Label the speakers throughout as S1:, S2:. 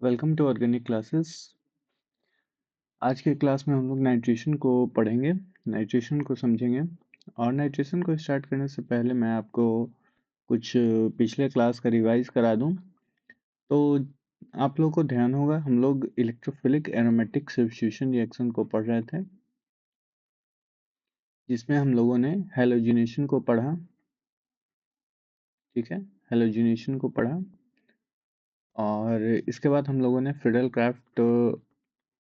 S1: Welcome to organic classes. आज के class में हम लोग नाइट्रेशन को पढ़ेंगे, नाइट्रेशन को समझेंगे। और नाइट्रेशन को स्टार्ट करने से पहले मैं आपको कुछ पिछले क्लास का रिवाइज करा दूं। तो आप लोगों को ध्यान होगा, हम लोग इलेक्ट्रोफिलिक एरोमेटिक सब्स्टिट्यूशन रिएक्शन को पढ़ रहे थे, जिसमें हम लोगों ने हैलोजिनेशन को पढ़ा। ठीक है, हैलोजिनेशन को पढ़ा और इसके बाद हम लोगों ने फ्रीडल क्राफ्ट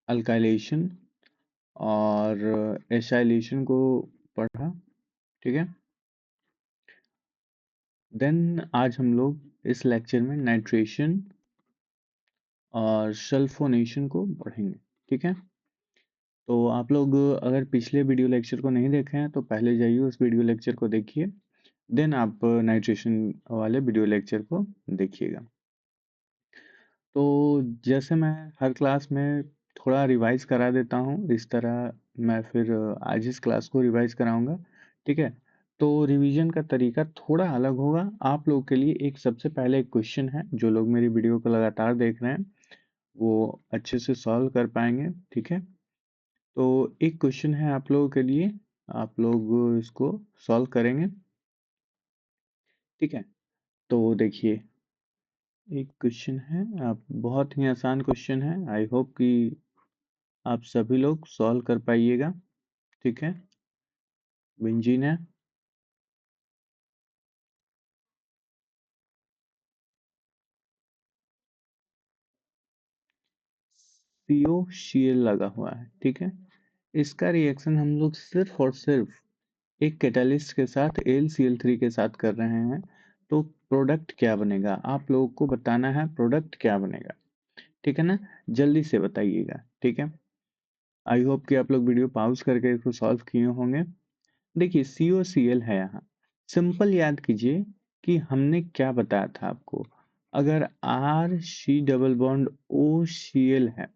S1: अल्काइलेशन और एसाइलेशन को पढ़ा। ठीक है, देन आज हम लोग इस लेक्चर में नाइट्रेशन और सल्फोनेशन को पढ़ेंगे। ठीक है, तो आप लोग अगर पिछले वीडियो लेक्चर को नहीं देखे हैं तो पहले जाइए उस वीडियो लेक्चर को देखिए, देन आप नाइट्रेशन वाले वीडियो लेक्चर को देखिएगा। तो जैसे मैं हर क्लास में थोड़ा रिवाइज करा देता हूँ, इस तरह मैं फिर आज इस क्लास को रिवाइज कराऊंगा। ठीक है, तो रिवीजन का तरीका थोड़ा अलग होगा आप लोगों के लिए। एक सबसे पहले एक क्वेश्चन है, जो लोग मेरी वीडियो को लगातार देख रहे हैं वो अच्छे से सॉल्व कर पाएंगे। ठीक है, तो एक क्वेश्चन है आप लोगों के लिए, आप लोग इसको सॉल्व करेंगे। ठीक है, तो देखिए एक क्वेश्चन है, आप बहुत ही आसान क्वेश्चन है, आई होप कि आप सभी लोग सॉल्व कर पाइएगा। ठीक है, बेंजीन है, COCl लगा हुआ है। ठीक है, इसका रिएक्शन हम लोग सिर्फ और सिर्फ एक कैटालिस्ट के साथ AlCl3 के साथ कर रहे हैं। तो प्रोडक्ट क्या बनेगा आप लोगों को बताना है, प्रोडक्ट क्या बनेगा। ठीक है ना, जल्दी से बताइएगा। ठीक है, आई होप कि आप लोग वीडियो पॉज करके इसको सॉल्व किए होंगे। देखिए COCl है यहाँ, सिंपल याद कीजिए कि हमने क्या बताया था आपको। अगर RC डबल बॉन्ड OCl है,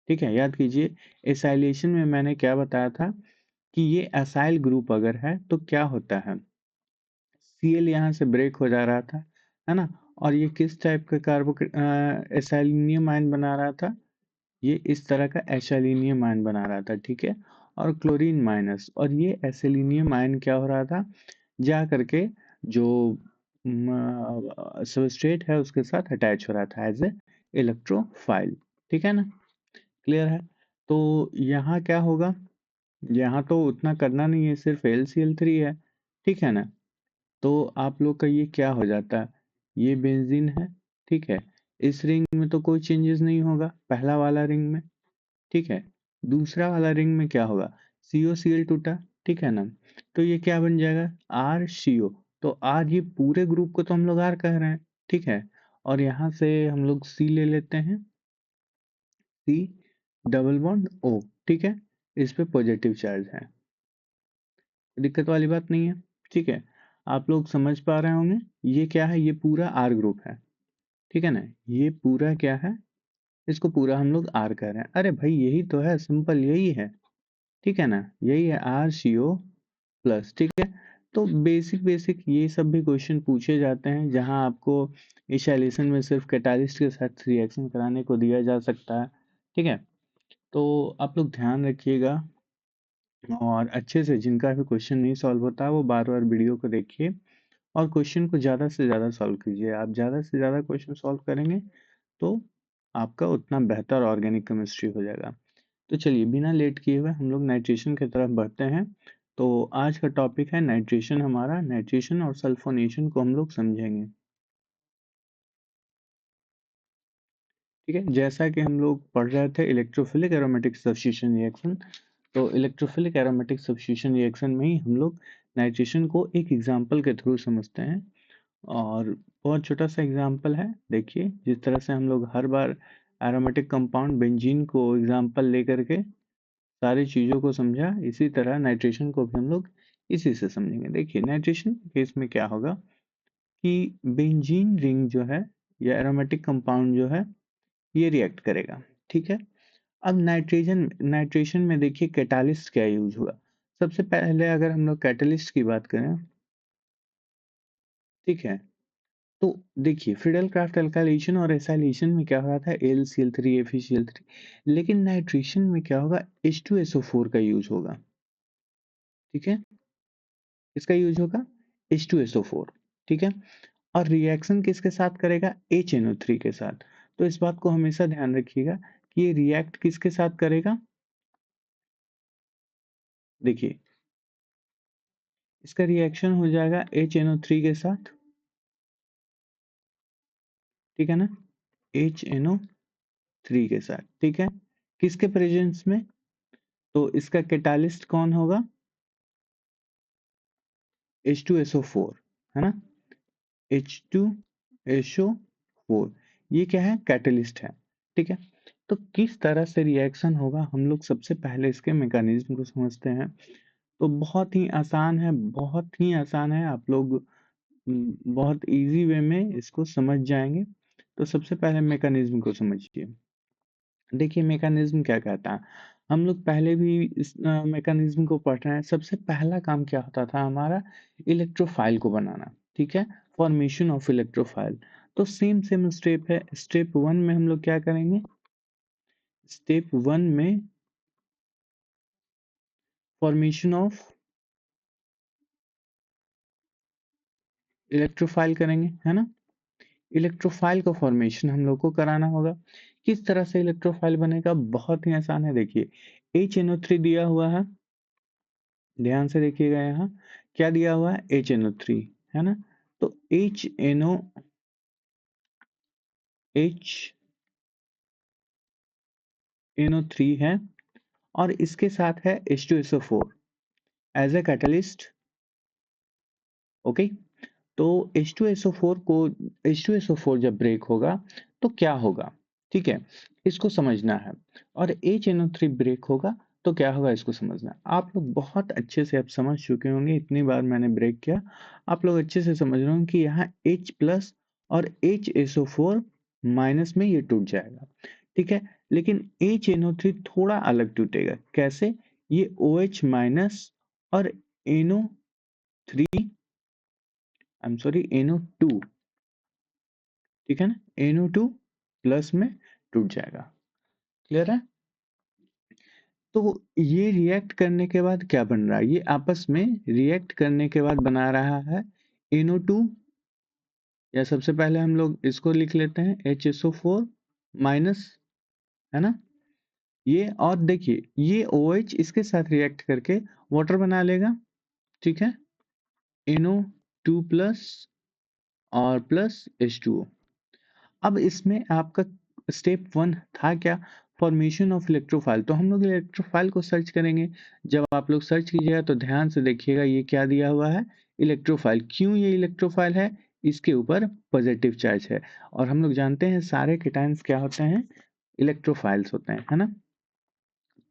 S1: ठीक है, याद कीजिए एसाइलेशन में मैंने क्या बताया था कि ये एसाइल ग्रुप अगर है तो क्या होता है, Cl यहाँ से ब्रेक हो जा रहा था, है ना। और ये किस टाइप का कार्बो एसाइलिनियम आयन बना रहा था, ये इस तरह का एसाइलिनियम आयन बना रहा था। ठीक है, और क्लोरीन माइनस, और ये एसिलिनियम आयन क्या हो रहा था, जा करके जो सबस्ट्रेट है उसके साथ अटैच हो रहा था एज ए इलेक्ट्रोफाइल। ठीक है ना, क्लियर है। तो यहाँ क्या होगा, यहाँ तो उतना करना नहीं है, सिर्फ LCl3 है। ठीक है ना, तो आप लोग का ये क्या हो जाता है, ये बेंजीन है। ठीक है, इस रिंग में तो कोई चेंजेस नहीं होगा, पहला वाला रिंग में। ठीक है, दूसरा वाला रिंग में क्या होगा, COCl टूटा। ठीक है ना, तो ये क्या बन जाएगा, RCO। तो आज ये पूरे ग्रुप को तो हम लोग R कह रहे हैं। ठीक है, और यहाँ से हम लोग C ले लेते हैं, C डबल बॉन्ड O। ठीक है, इस पे पॉजिटिव चार्ज है, दिक्कत वाली बात नहीं है। ठीक है, आप लोग समझ पा रहे होंगे, ये क्या है, ये पूरा R ग्रुप है। ठीक है ना, ये पूरा क्या है, इसको पूरा हम लोग R कह रहे हैं। अरे भाई यही तो है, सिंपल यही है। ठीक है ना, यही है RCO प्लस। ठीक है, तो बेसिक बेसिक ये सब भी क्वेश्चन पूछे जाते हैं, जहां आपको इशाइलेशन में सिर्फ कैटालिस्ट के साथ रिएक्शन कराने को दिया जा सकता है। ठीक है, तो आप लोग ध्यान रखिएगा, और अच्छे से जिनका भी क्वेश्चन नहीं सॉल्व होता है वो बार बार वीडियो को देखिए और क्वेश्चन को ज़्यादा से ज़्यादा सॉल्व कीजिए। आप ज़्यादा से ज़्यादा क्वेश्चन सॉल्व करेंगे तो आपका उतना बेहतर ऑर्गेनिक केमिस्ट्री हो जाएगा। तो चलिए बिना लेट किए हुए हम लोग नाइट्रेशन की तरफ बढ़ते हैं। तो आज का टॉपिक है नाइट्रेशन, हमारा नाइट्रेशन और सल्फोनेशन को हम लोग समझेंगे। ठीक है, जैसा कि हम लोग पढ़ रहे थे इलेक्ट्रोफिलिक एरोमेटिक सब्स्टिट्यूशन रिएक्शन, तो इलेक्ट्रोफिलिक एरोमेटिक सब्स्टिट्यूशन रिएक्शन में ही हम लोग नाइट्रेशन को एक एग्जांपल के थ्रू समझते हैं। और बहुत छोटा सा एग्जांपल है, देखिए जिस तरह से हम लोग हर बार एरोमेटिक कंपाउंड बेंजीन को एग्जांपल लेकर के सारी चीज़ों को समझा, इसी तरह नाइट्रेशन को भी हम लोग इसी से समझेंगे। देखिए नाइट्रेशन के केस में क्या होगा कि बेंजीन रिंग जो है या एरोमेटिक कंपाउंड जो है ये रिएक्ट करेगा। ठीक है, अब नाइट्रेशन में देखिए कैटालिस्ट क्या यूज हुआ। सबसे पहले अगर हम लोग कैटालिस्ट की बात करें, ठीक है, तो देखिए फ्रीडल क्राफ्ट अल्काइलेशन और एसाइलेशन में क्या हो रहा था, AlCl3 FeCl3, लेकिन नाइट्रेशन में क्या होगा, H2SO4 का यूज होगा। ठीक है, इसका यूज होगा H2SO4। ठीक है, और रिएक्शन किसके साथ करेगा, HNO3 के साथ। तो इस बात को हमेशा ध्यान रखिएगा कि ये रिएक्ट किसके साथ करेगा। देखिए इसका रिएक्शन हो जाएगा HNO3 के साथ, ठीक है ना, HNO3 के साथ। ठीक है, किसके प्रेजेंस में, तो इसका कैटालिस्ट कौन होगा, H2SO4, है ना, H2SO4, ये क्या है, कैटलिस्ट है। ठीक है, तो किस तरह से रिएक्शन होगा, हम लोग सबसे पहले इसके मैकेनिज्म को समझते हैं। तो बहुत ही आसान है, बहुत ही आसान है, आप लोग बहुत इजी वे में इसको समझ जाएंगे। तो सबसे पहले मैकेनिज्म को समझिए। देखिए मैकेनिज्म क्या कहता है, हम लोग पहले भी इस मैकेनिज्म को पढ़ रहे हैं। सबसे पहला काम क्या होता था हमारा, इलेक्ट्रोफाइल को बनाना। ठीक है, फॉर्मेशन ऑफ इलेक्ट्रोफाइल। तो सेम सेम स्टेप है। स्टेप 1 में हम लोग क्या करेंगे, स्टेप 1 में फॉर्मेशन ऑफ इलेक्ट्रोफाइल करेंगे, है ना। इलेक्ट्रोफाइल का फॉर्मेशन हम लोग को कराना होगा। किस तरह से इलेक्ट्रोफाइल बनेगा, बहुत ही आसान है। देखिए HNO3 दिया हुआ है, ध्यान से देखिएगा, यहाँ क्या दिया हुआ है, HNO3, है ना। तो HNO3 है, और इसके साथ है H2SO4 as a catalyst. Okay, तो H2SO4 को, H2SO4 जब ब्रेक होगा तो क्या होगा, ठीक है, इसको समझना है। और HNO3 ब्रेक होगा तो क्या होगा, इसको समझना है। आप लोग बहुत अच्छे से अब समझ चुके होंगे, इतनी बार मैंने ब्रेक किया, आप लोग अच्छे से समझ रहे होंगे कि यहाँ H प्लस और HSO4 माइनस में ये टूट जाएगा। ठीक है, लेकिन HNO3 थोड़ा अलग टूटेगा, कैसे, ये OH माइनस और NO3, I am sorry NO2, ठीक है ना, NO2 प्लस में टूट जाएगा। क्लियर है। तो ये रिएक्ट करने के बाद क्या बन रहा है, ये आपस में रिएक्ट करने के बाद बना रहा है NO2, या सबसे पहले हम लोग इसको लिख लेते हैं HSO4 माइनस, है ना, ये। और देखिए ये OH इसके साथ रिएक्ट करके वाटर बना लेगा। ठीक है, NO2 प्लस और प्लस H2O। अब इसमें आपका स्टेप 1 था क्या, फॉर्मेशन ऑफ इलेक्ट्रोफाइल। तो हम लोग इलेक्ट्रोफाइल को सर्च करेंगे। जब आप लोग सर्च कीजिएगा तो ध्यान से देखिएगा, ये क्या दिया हुआ है, इलेक्ट्रोफाइल। क्यों ये इलेक्ट्रोफाइल है, इसके ऊपर पॉजिटिव चार्ज है, और हम लोग जानते हैं सारे केटाइंस क्या होते हैं, इलेक्ट्रोफाइल्स होते हैं, है ना।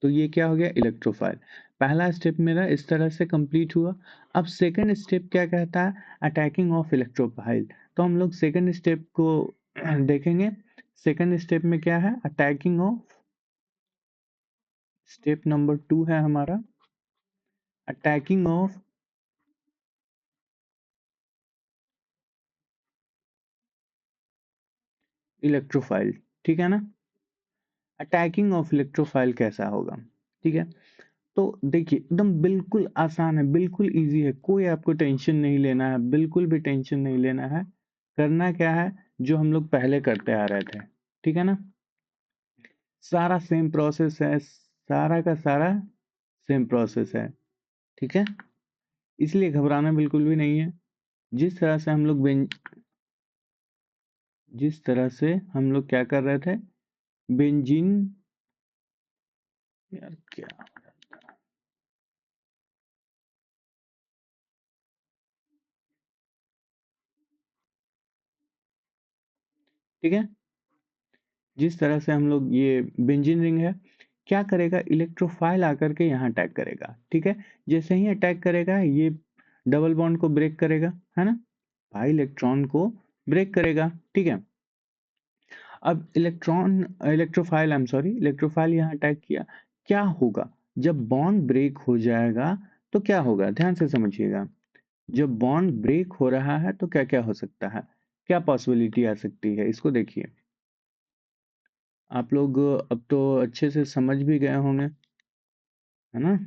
S1: तो ये क्या हो गया, इलेक्ट्रोफाइल। पहला स्टेप मेरा इस तरह से कंप्लीट हुआ। अब सेकंड स्टेप क्या कहता है, अटैकिंग ऑफ इलेक्ट्रोफाइल। तो हम लोग सेकंड स्टेप को देखेंगे। सेकंड स्टेप में क्या है, अटैकिंग ऑफ, स्टेप नंबर 2 है हमारा, अटैकिंग ऑफ इलेक्ट्रोफाइल। ठीक है ना, अटैकिंग ऑफ इलेक्ट्रोफाइल कैसा होगा, ठीक है। तो देखिए एकदम बिल्कुल आसान है, बिल्कुल इजी है, कोई आपको टेंशन नहीं लेना है, बिल्कुल भी टेंशन नहीं लेना है। करना क्या है, जो हम लोग पहले करते आ रहे थे, ठीक है ना, सारा सेम प्रोसेस है, सारा का सारा सेम प्रोसेस है। ठीक है, इसलिए घबराना बिल्कुल भी नहीं है। जिस तरह से हम लोग जिस तरह से हम लोग क्या कर रहे थे, बेंजीन, यार क्या, ठीक है, जिस तरह से हम लोग, ये बेंजीन रिंग है, क्या करेगा, इलेक्ट्रोफाइल आकर के यहाँ अटैक करेगा। ठीक है, जैसे ही अटैक करेगा ये डबल बॉन्ड को ब्रेक करेगा, है ना, बाई इलेक्ट्रॉन को ब्रेक करेगा। ठीक है, अब electrophile, I am sorry, electrophile यहाँ अटैक किया, क्या होगा, जब बॉन्ड ब्रेक हो जाएगा तो क्या होगा, ध्यान से समझिएगा। जब बॉन्ड ब्रेक हो रहा है तो क्या क्या हो सकता है, क्या पॉसिबिलिटी आ सकती है इसको देखिए। आप लोग अब तो अच्छे से समझ भी गए होंगे, है ना?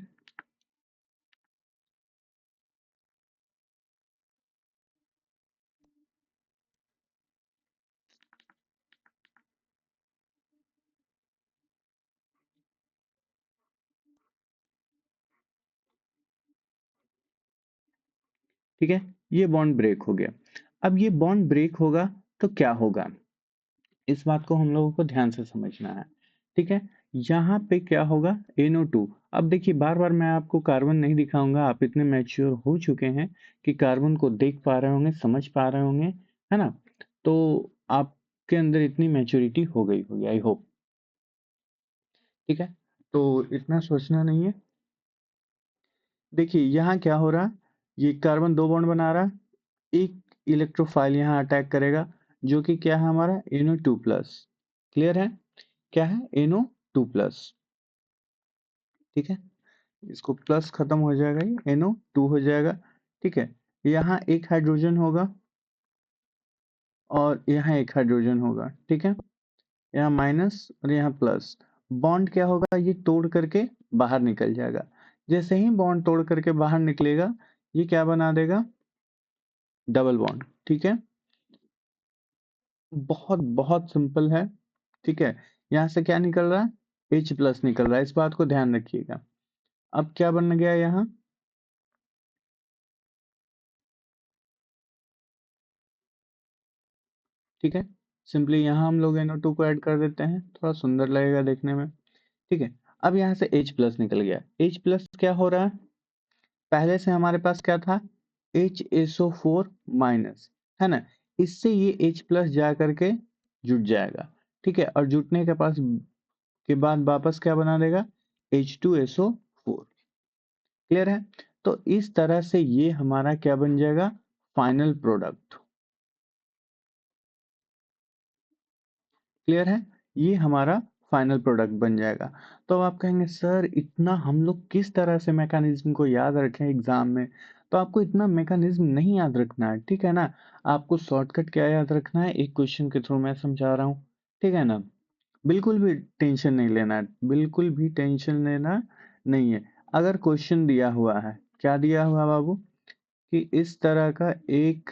S1: ठीक है, ये बॉन्ड ब्रेक हो गया। अब ये बॉन्ड ब्रेक होगा तो क्या होगा, इस बात को हम लोगों को ध्यान से समझना है। ठीक है, यहाँ पे क्या होगा, NO2। अब देखिए बार बार मैं आपको कार्बन नहीं दिखाऊंगा, आप इतने मैच्योर हो चुके हैं कि कार्बन को देख पा रहे होंगे, समझ पा रहे होंगे, है ना? तो आपके अंदर इतनी मैच्योरिटी हो गई होगी, आई होप। ठीक है, तो इतना सोचना नहीं है। देखिए यहाँ क्या हो रहा है, ये कार्बन दो बॉन्ड बना रहा है, एक इलेक्ट्रोफाइल यहाँ अटैक करेगा, जो कि क्या है हमारा NO2+। क्लियर है, क्या है NO2+। ठीक है, इसको प्लस खत्म हो जाएगा, ये NO2 हो जाएगा। ठीक है, यहाँ एक हाइड्रोजन होगा और यहाँ एक हाइड्रोजन होगा। ठीक है, यहाँ माइनस और यहाँ प्लस। बॉन्ड क्या होगा, ये तोड़ करके बाहर निकल जाएगा। जैसे ही बॉन्ड तोड़ करके बाहर निकलेगा, ये क्या बना देगा, डबल बॉन्ड। ठीक है, बहुत बहुत सिंपल है। ठीक है, यहाँ से क्या निकल रहा है, H+ निकल रहा है, इस बात को ध्यान रखिएगा। अब क्या बन गया यहाँ, ठीक है, सिंपली यहाँ हम लोग NO2 को ऐड कर देते हैं, थोड़ा सुंदर लगेगा देखने में। ठीक है, अब यहाँ से H+ निकल गया। H+ क्या हो रहा है, पहले से हमारे पास क्या था, HSO4-, है ना? इससे ये H+ जा करके जुट जाएगा। ठीक है, और जुटने के पास के बाद वापस क्या बना देगा, H2SO4। क्लियर है, तो इस तरह से ये हमारा क्या बन जाएगा, फाइनल प्रोडक्ट। क्लियर है, ये हमारा फाइनल प्रोडक्ट बन जाएगा। तो अब आप कहेंगे सर इतना हम लोग किस तरह से मैकेनिज्म को याद रखें एग्जाम में, तो आपको इतना मैकेनिज्म नहीं याद रखना है, ठीक है ना? आपको शॉर्टकट क्या याद रखना है, एक क्वेश्चन के थ्रू मैं समझा रहा हूँ, ठीक है ना? बिल्कुल भी टेंशन नहीं लेना है, बिल्कुल भी टेंशन लेना नहीं है। अगर क्वेश्चन दिया हुआ है, क्या दिया हुआ बाबू, कि इस तरह का एक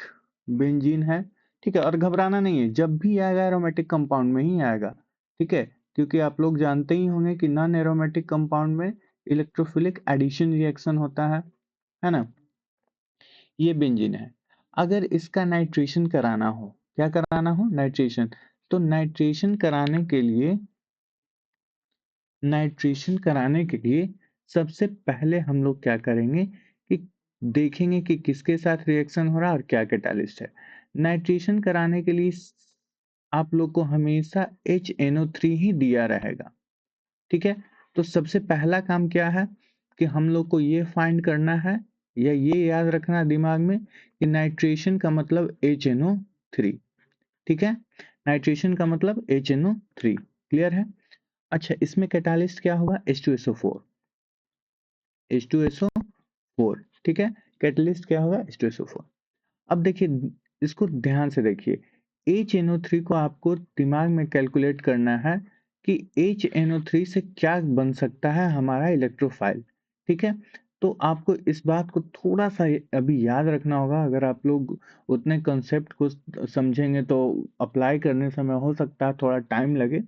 S1: बेंजीन है, ठीक है, और घबराना नहीं है, जब भी आएगा एरोमेटिक कंपाउंड में ही आएगा। ठीक है, क्योंकि आप लोग जानते ही होंगे कि नॉन एरोमेटिक कंपाउंड में इलेक्ट्रोफिलिक एडिशन रिएक्शन होता है ना? ये बेंजीन है। अगर इसका नाइट्रेशन कराना हो, क्या कराना हो, नाइट्रेशन, तो नाइट्रेशन कराने के लिए सबसे पहले हम लोग क्या करेंगे कि देखेंगे कि किसके साथ रिएक्शन हो रहा है और क्या कैटालिस्ट है। नाइट्रेशन कराने के लिए आप लोग को हमेशा HNO3 ही दिया रहेगा। ठीक है, तो सबसे पहला काम क्या है कि हम लोग को ये फाइंड करना है या ये याद रखना दिमाग में कि नाइट्रेशन का मतलब HNO3। ठीक है, नाइट्रेशन का मतलब HNO3। क्लियर है? अच्छा, इसमें कैटालिस्ट क्या होगा, H2SO4। H2SO4, ठीक है, कैटलिस्ट क्या होगा, H2SO4। अब देखिए, इसको ध्यान से देखिए, HNO3 को आपको दिमाग में कैलकुलेट करना है कि HNO3 से क्या बन सकता है हमारा इलेक्ट्रोफाइल। ठीक है, तो आपको इस बात को थोड़ा सा अभी याद रखना होगा। अगर आप लोग उतने कंसेप्ट को समझेंगे तो अप्लाई करने समय हो सकता है थोड़ा टाइम लगे,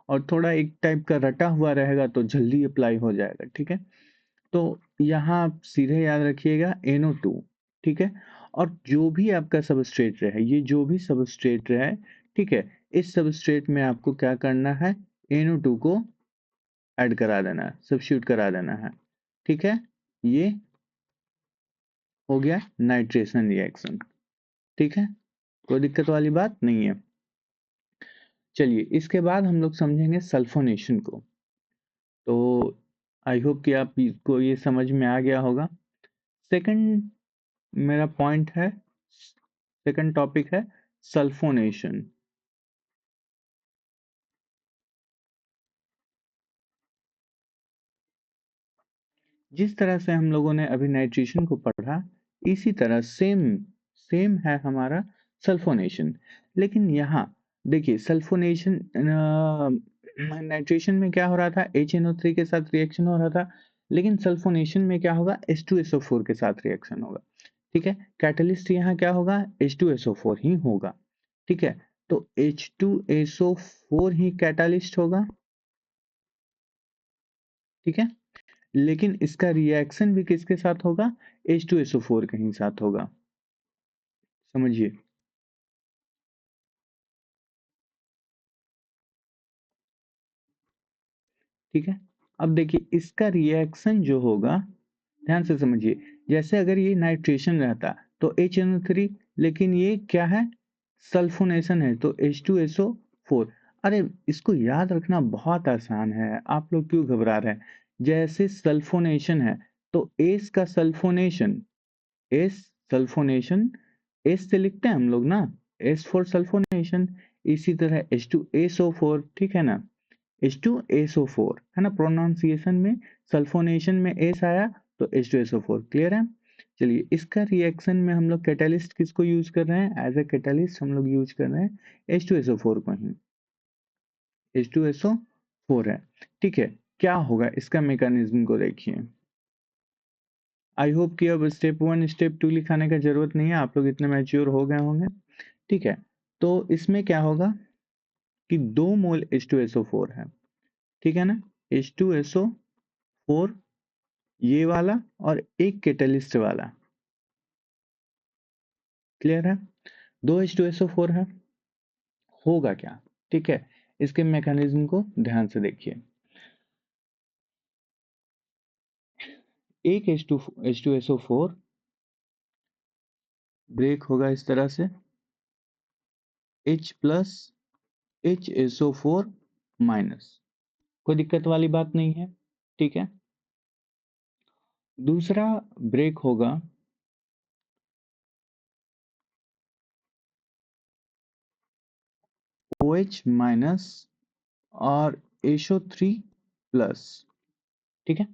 S1: और थोड़ा एक टाइप का रटा हुआ रहेगा तो जल्दी अप्लाई हो जाएगा। ठीक है, तो यहाँ आप सीधे याद रखिएगा NO2। ठीक है, और जो भी आपका सबस्ट्रेट रहे, ये जो भी सबस्ट्रेट रहे, ठीक है, इस सबस्ट्रेट में आपको क्या करना है, NO2 को ऐड करा देना है, सब्स्टिट्यूट करा देना है। ठीक है, ये हो गया नाइट्रेशन रिएक्शन। ठीक है, कोई दिक्कत वाली बात नहीं है। चलिए, इसके बाद हम लोग समझेंगे सल्फोनेशन को। तो आई होप कि आपको ये समझ में आ गया होगा। सेकंड मेरा पॉइंट है, सेकंड टॉपिक है सल्फोनेशन। जिस तरह से हम लोगों ने अभी नाइट्रेशन को पढ़ा, इसी तरह सेम सेम है हमारा सल्फोनेशन। लेकिन यहाँ देखिए सल्फोनेशन नाइट्रेशन में क्या हो रहा था, HNO3 के साथ रिएक्शन हो रहा था, लेकिन सल्फोनेशन में क्या होगा, H2SO4 के साथ रिएक्शन होगा। ठीक है, कैटलिस्ट यहाँ क्या होगा, H2SO4 ही होगा। ठीक है, तो H2SO4 ही कैटालिस्ट होगा। ठीक है, लेकिन इसका रिएक्शन भी किसके साथ होगा, H2SO4 के ही साथ होगा। समझिए। ठीक है, अब देखिए इसका रिएक्शन जो होगा, ध्यान से समझिए, जैसे अगर ये नाइट्रेशन रहता तो HNO3, लेकिन ये क्या है, सल्फोनेशन है, तो H2SO4। अरे इसको याद रखना बहुत आसान है, आप लोग क्यों घबरा रहे हैं। जैसे सल्फोनेशन है तो एस का सल्फोनेशन, एस सल्फोनेशन, एस से लिखते हैं हम लोग ना, एस फॉर सल्फोनेशन। इसी तरह H2SO4, ठीक है ना, H2SO4 है ना, प्रोनाउंसिएशन में सल्फोनेशन में एस आया तो H2SO4। क्लियर है। चलिए इसका रिएक्शन में हम लोग कैटालिस्ट किसको यूज कर रहे हैं, एज ए कैटालिस्ट हम लोग यूज कर रहे हैं H2SO4 को ही, H2SO4 है। ठीक है, क्या होगा इसका मैकेनिज्म को देखिए। आई होप कि अब स्टेप 1 स्टेप 2 लिखाने का जरूरत नहीं है, आप लोग इतने मैच्योर हो गए होंगे। ठीक है, तो इसमें क्या होगा कि 2 मोल H2SO4 है। ठीक है ना, H2SO4 ये वाला और एक कैटलिस्ट वाला। क्लियर है, 2H2SO4 है। होगा क्या, ठीक है, इसके मैकेनिज्म को ध्यान से देखिए। एक H2SO4 ब्रेक होगा इस तरह से, H प्लस HSO4 माइनस, कोई दिक्कत वाली बात नहीं है। ठीक है, दूसरा ब्रेक होगा OH माइनस और SO3 प्लस। ठीक है,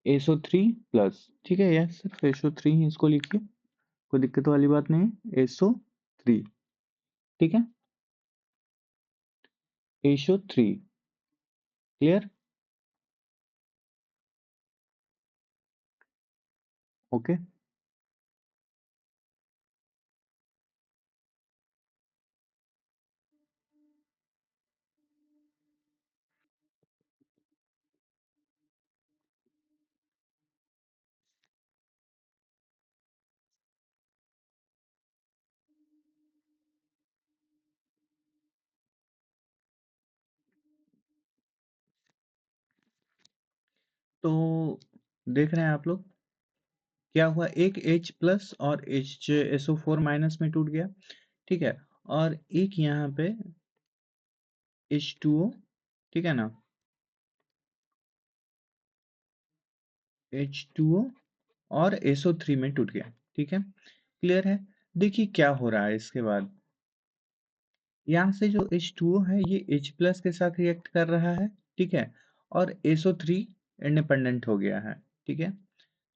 S1: SO3 प्लस, ठीक है, यह सिर्फ SO3 ही इसको लिखिए, कोई दिक्कत वाली बात नहीं है, SO3। ठीक है, SO3। Clear, okay. तो देख रहे हैं आप लोग, क्या हुआ, एक H प्लस और HSO4 माइनस में टूट गया। ठीक है, और एक यहाँ पे H2O, ठीक है ना, H2O और SO3 में टूट गया। ठीक है, क्लियर है। देखिए क्या हो रहा है इसके बाद, यहाँ से जो H2O है ये H प्लस के साथ रिएक्ट कर रहा है। ठीक है, और SO3 इंडिपेंडेंट हो गया है। ठीक है,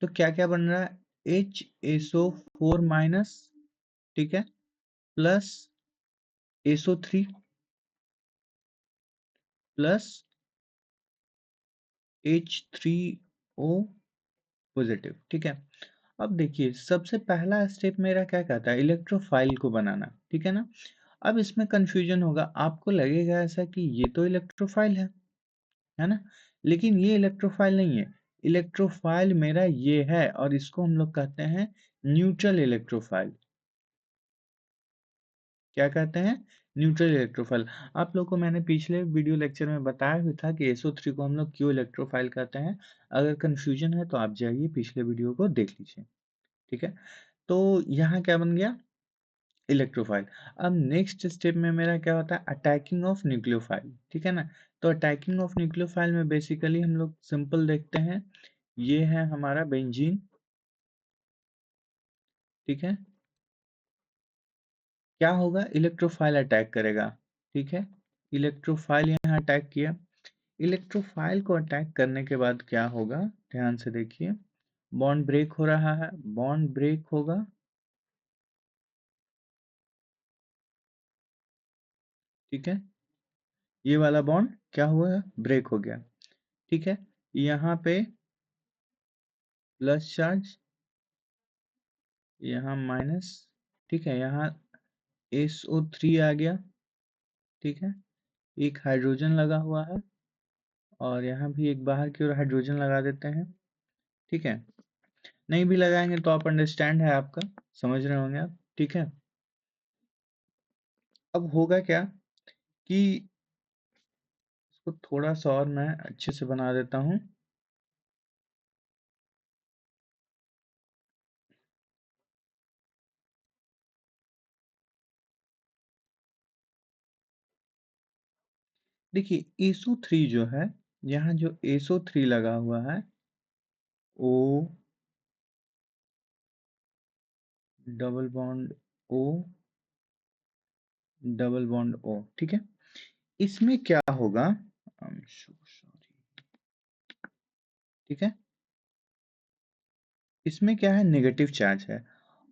S1: तो क्या क्या बन रहा है, HSO4 माइनस, ठीक है, plus SO3 plus H3O positive. ठीक है, अब देखिए सबसे पहला स्टेप मेरा क्या कहता है, इलेक्ट्रोफाइल को बनाना। ठीक है ना, अब इसमें कंफ्यूजन होगा, आपको लगेगा ऐसा कि ये तो इलेक्ट्रोफाइल है ना, लेकिन ये इलेक्ट्रोफाइल नहीं है। इलेक्ट्रोफाइल मेरा ये है, और इसको हम लोग कहते हैं न्यूट्रल इलेक्ट्रोफाइल। क्या कहते हैं, न्यूट्रल इलेक्ट्रोफाइल। आप लोग को मैंने पिछले वीडियो लेक्चर में बताया हुआ था कि SO3 को हम लोग क्यों इलेक्ट्रोफाइल कहते हैं। अगर कंफ्यूजन है तो आप जाइए पिछले वीडियो को देख लीजिए। ठीक है, तो यहाँ क्या बन गया, इलेक्ट्रोफाइल। अब नेक्स्ट स्टेप में मेरा क्या होता है, अटैकिंग ऑफ न्यूक्लियोफाइल। ठीक है ना, तो अटैकिंग ऑफ न्यूक्लियोफाइल में बेसिकली हम लोग सिंपल देखते हैं, ये है हमारा बेंजीन। ठीक है, क्या होगा, इलेक्ट्रोफाइल अटैक करेगा। ठीक है, इलेक्ट्रोफाइल यहाँ अटैक किया। इलेक्ट्रोफाइल को अटैक करने के बाद क्या होगा, ध्यान से देखिए, बॉन्ड ब्रेक हो रहा है, बॉन्ड ब्रेक होगा ठीक है, ये वाला बॉन्ड क्या हुआ है, ब्रेक हो गया। ठीक है, यहाँ पे प्लस चार्ज, यहाँ माइनस। ठीक है, यहाँ SO3 आ गया। ठीक है, एक हाइड्रोजन लगा हुआ है और यहाँ भी एक बाहर की ओर हाइड्रोजन लगा देते हैं। ठीक है, नहीं भी लगाएंगे तो आप अंडरस्टैंड है आपका, समझ रहे होंगे आप। ठीक है, अब होगा क्या कि इसको थोड़ा सा और मैं अच्छे से बना देता हूँ। देखिए SO3 जो है, यहाँ जो SO3 लगा हुआ है, O double bond O double bond O। ठीक है, इसमें क्या होगा, ठीक है, इसमें क्या है, नेगेटिव चार्ज है।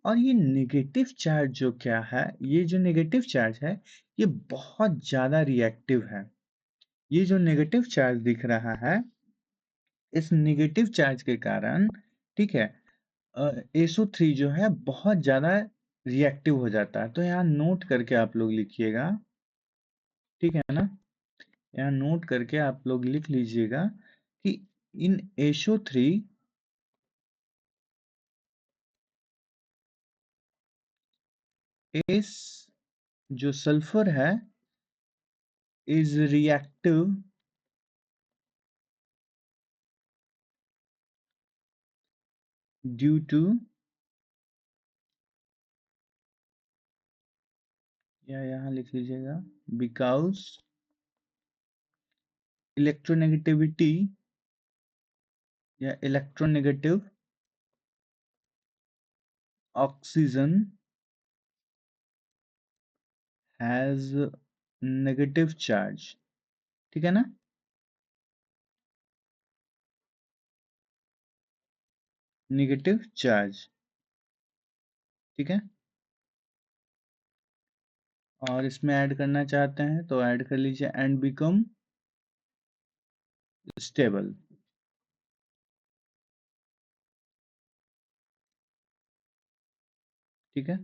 S1: और ये नेगेटिव चार्ज जो क्या है, ये जो नेगेटिव चार्ज है, ये बहुत ज्यादा रिएक्टिव है। ये जो नेगेटिव चार्ज दिख रहा है, इस नेगेटिव चार्ज के कारण, ठीक है, SO3 जो है बहुत ज्यादा रिएक्टिव हो जाता है। तो यहाँ नोट करके आप लोग लिखिएगा, ठीक है ना, यहाँ नोट करके आप लोग लिख लीजिएगा कि इन SO3, इस जो सल्फर है इज रिएक्टिव ड्यू टू, या यहाँ लिख लीजिएगा बिकॉज इलेक्ट्रोनेगेटिविटी या electronegative oxygen has negative charge. ठीक है ना, नेगेटिव चार्ज। ठीक है, और इसमें ऐड करना चाहते हैं तो ऐड कर लीजिए, एंड बिकम स्टेबल। ठीक है,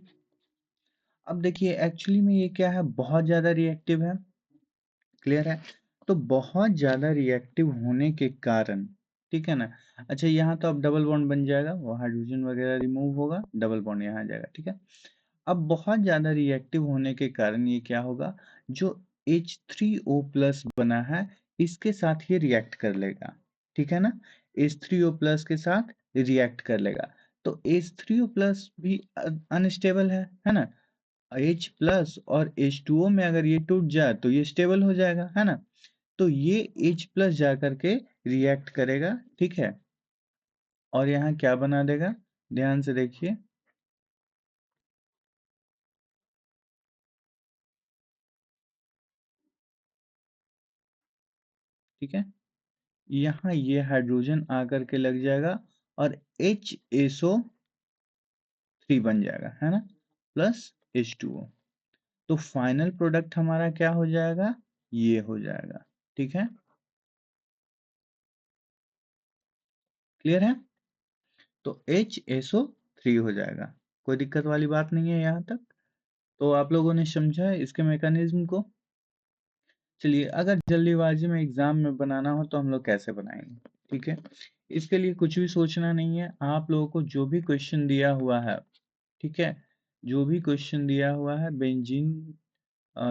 S1: अब देखिए एक्चुअली में ये क्या है, बहुत ज्यादा रिएक्टिव है। क्लियर है, तो बहुत ज्यादा रिएक्टिव होने के कारण, ठीक है ना, अच्छा यहाँ तो अब डबल बॉन्ड बन जाएगा, वो हाइड्रोजन वगैरह रिमूव होगा, डबल बॉन्ड यहाँ आ जाएगा। ठीक है, अब बहुत ज्यादा रिएक्टिव होने के कारण ये क्या होगा, जो H3O प्लस बना है इसके साथ ये रिएक्ट कर लेगा। ठीक है ना, H3O प्लस के साथ रिएक्ट कर लेगा। तो H3O प्लस भी अनस्टेबल है ना, H प्लस और H2O में अगर ये टूट जाए तो ये स्टेबल हो जाएगा, है ना। तो ये H प्लस जा करके रिएक्ट करेगा। ठीक है, और यहाँ क्या बना देगा, ध्यान से देखिए। ठीक है, यहाँ ये हाइड्रोजन आकर के लग जाएगा और HSO3 बन जाएगा, है ना, प्लस H2O। तो फाइनल प्रोडक्ट हमारा क्या हो जाएगा, ये हो जाएगा। ठीक है, क्लियर है, तो HSO3 हो जाएगा। कोई दिक्कत वाली बात नहीं है यहाँ तक। तो आप लोगों ने समझा है इसके मैकेनिज्म को। चलिए, अगर जल्दीबाजी में एग्जाम में बनाना हो तो हम लोग कैसे बनाएंगे। ठीक है, इसके लिए कुछ भी सोचना नहीं है, आप लोगों को जो भी क्वेश्चन दिया हुआ है, ठीक है, जो भी क्वेश्चन दिया हुआ है, बेंजीन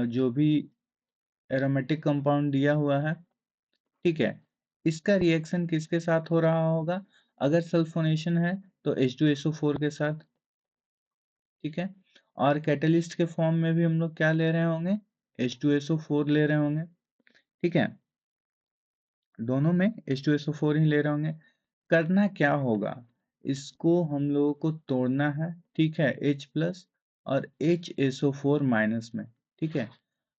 S1: जो भी एरोमेटिक कंपाउंड दिया हुआ है, ठीक है, इसका रिएक्शन किसके साथ हो रहा होगा, अगर सल्फोनेशन है तो H2SO4 के साथ। ठीक है, और कैटलिस्ट के फॉर्म में भी हम लोग क्या ले रहे होंगे, H2SO4 ले रहे होंगे। ठीक है, दोनों में H2SO4 ही ले रहे होंगे। करना क्या होगा, इसको हम लोगों को तोड़ना है। ठीक है, H प्लस और HSO4 माइनस में। ठीक है,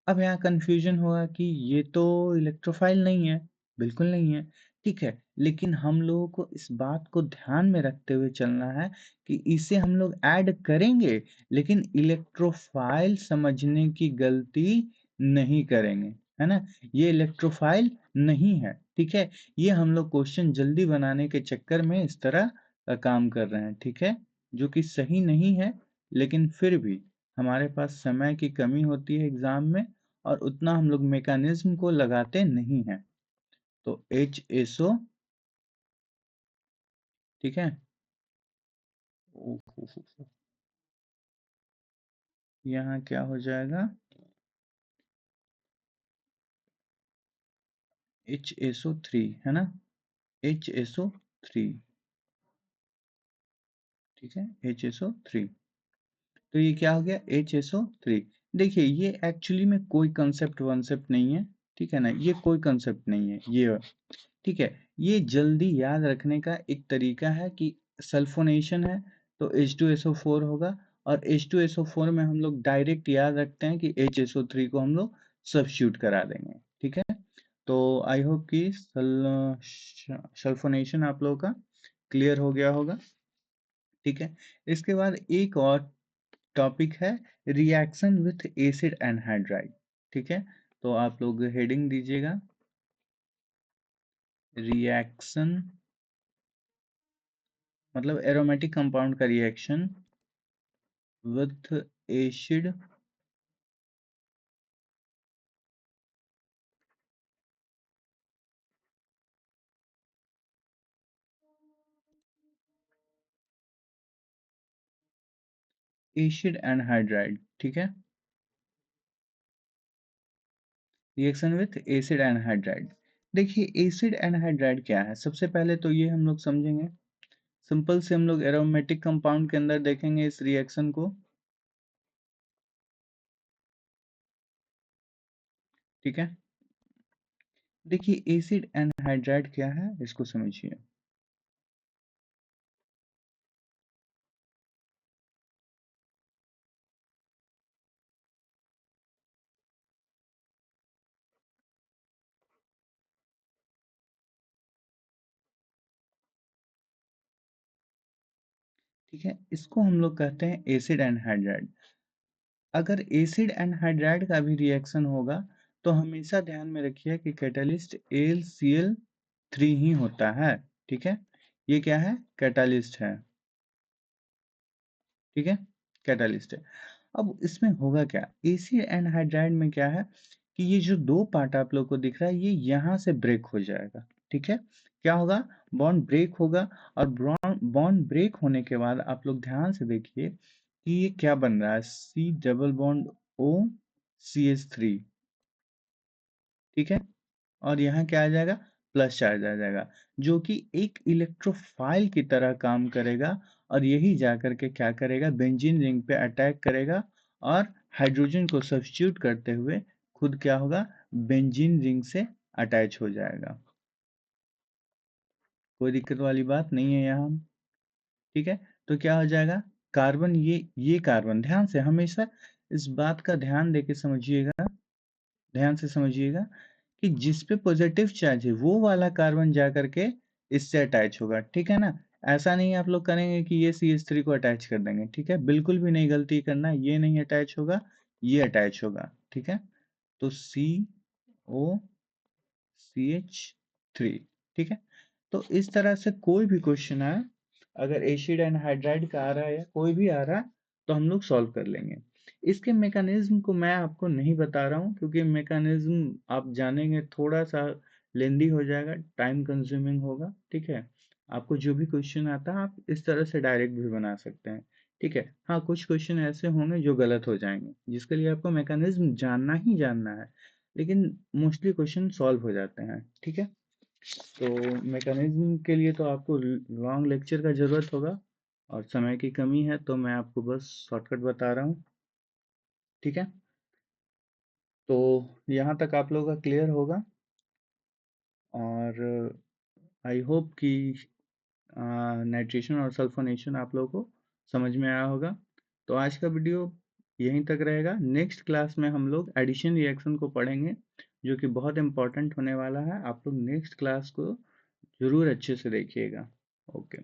S1: अब यहाँ कंफ्यूजन होगा कि ये तो इलेक्ट्रोफाइल नहीं है, बिल्कुल नहीं है। ठीक है, लेकिन हम लोगों को इस बात को ध्यान में रखते हुए चलना है कि इसे हम लोग ऐड करेंगे, लेकिन इलेक्ट्रोफाइल समझने की गलती नहीं करेंगे, है ना? ये इलेक्ट्रोफाइल नहीं है, ठीक है? ये हम लोग क्वेश्चन जल्दी बनाने के चक्कर में इस तरह का काम कर रहे हैं, ठीक है? जो कि सही नहीं है, लेकिन फिर भी हमारे पास समय की कमी होती है एग्जाम में और उतना हम लोग मैकेनिज्म को लगाते नहीं हैं। तो HSO, ठीक है? यहाँ क्या हो जाएगा? HSO3, है ना? HSO3, ठीक है? HSO3, तो ये क्या हो गया? HSO3। देखिए ये एक्चुअली में कोई कंसेप्ट वंसेप्ट नहीं है, ठीक है ना? ये कोई कंसेप्ट नहीं है ये, ठीक है? ये जल्दी याद रखने का एक तरीका है कि सल्फोनेशन है तो H2SO4 होगा, और H2SO4 में हम लोग डायरेक्ट याद रखते हैं कि HSO3 को हम लोग सब्स्टिट्यूट करा देंगे, ठीक है? तो आई होप कि सल्फोनेशन आप लोगों का क्लियर हो गया होगा, ठीक है? इसके बाद एक और टॉपिक है रिएक्शन विथ एसिड एनहाइड्राइड, ठीक है? तो आप लोग हेडिंग दीजिएगा, रिएक्शन मतलब एरोमेटिक कंपाउंड का reaction with acid acid anhydride, ठीक है? Reaction with acid anhydride. देखिए एसिड एनहाइड्राइड क्या है, सबसे पहले तो ये हम लोग समझेंगे। सिंपल से हम लोग एरोमेटिक कंपाउंड के अंदर देखेंगे इस रिएक्शन को, ठीक है? देखिए एसिड एनहाइड्राइड क्या है इसको समझिए। ठीक है, इसको हम लोग कहते हैं एसिड एनहाइड्राइड। अगर एसिड एनहाइड्राइड का भी रिएक्शन होगा तो हमेशा ध्यान में रखिए कि कैटालिस्ट AlCl3 ही होता है, ठीक है? ये क्या है? कैटालिस्ट है, ठीक है? कैटालिस्ट है। अब इसमें होगा क्या, एसिड एनहाइड्राइड में क्या है कि ये जो दो पार्ट आप लोग को दिख रहा है ये यहाँ से ब्रेक हो जाएगा, ठीक है? क्या होगा? बॉन्ड ब्रेक होगा, और बॉन्ड ब्रेक होने के बाद आप लोग ध्यान से देखिए कि ये क्या बन रहा है, C double bond O CH3, ठीक है? और यहाँ क्या आ जाएगा? प्लस चार्ज आ जाएगा, जो कि एक इलेक्ट्रोफाइल की तरह काम करेगा, और यही जाकर के क्या करेगा? बेंजीन रिंग पे अटैक करेगा, और हाइड्रोजन को सब्स्टिट्यूट करते हुए खुद क्या होगा? बेंजीन रिंग से अटैच हो जाएगा। कोई दिक्कत वाली बात नहीं है यहाँ, ठीक है? तो क्या हो जाएगा? कार्बन, ये कार्बन, ध्यान से हमेशा इस बात का ध्यान देके समझिएगा, ध्यान से समझिएगा कि जिस पे पॉजिटिव चार्ज है वो वाला कार्बन जा करके इससे अटैच होगा, ठीक है ना? ऐसा नहीं आप लोग करेंगे कि ये CH3 को अटैच कर देंगे, ठीक है? बिल्कुल भी नहीं गलती करना, ये नहीं अटैच होगा, ये अटैच होगा, ठीक है? तो COCH3, ठीक है? तो इस तरह से कोई भी क्वेश्चन आए, अगर एसिड एनहाइड्राइड का आ रहा है या कोई भी आ रहा है, तो हम लोग सॉल्व कर लेंगे। इसके मैकेनिज्म को मैं आपको नहीं बता रहा हूँ, क्योंकि मैकेनिज्म आप जानेंगे थोड़ा सा लेंदी हो जाएगा, टाइम कंज्यूमिंग होगा, ठीक है? आपको जो भी क्वेश्चन आता है आप इस तरह से डायरेक्ट भी बना सकते हैं, ठीक है? हाँ, कुछ क्वेश्चन ऐसे होंगे जो गलत हो जाएंगे, जिसके लिए आपको मैकेनिज्म जानना ही जानना है, लेकिन मोस्टली क्वेश्चन सॉल्व हो जाते हैं, ठीक है? तो मैकेनिज्म के लिए तो आपको लॉन्ग लेक्चर का ज़रूरत होगा, और समय की कमी है तो मैं आपको बस शॉर्टकट बता रहा हूँ, ठीक है? तो यहाँ तक आप लोगों का क्लियर होगा, और आई होप कि नाइट्रेशन और सल्फोनेशन आप लोगों को समझ में आया होगा। तो आज का वीडियो यहीं तक रहेगा। नेक्स्ट क्लास में हम लोग एडिशन रिएक्शन को पढ़ेंगे, जो कि बहुत इंपॉर्टेंट होने वाला है। आप लोग नेक्स्ट क्लास को ज़रूर अच्छे से देखिएगा। ओके।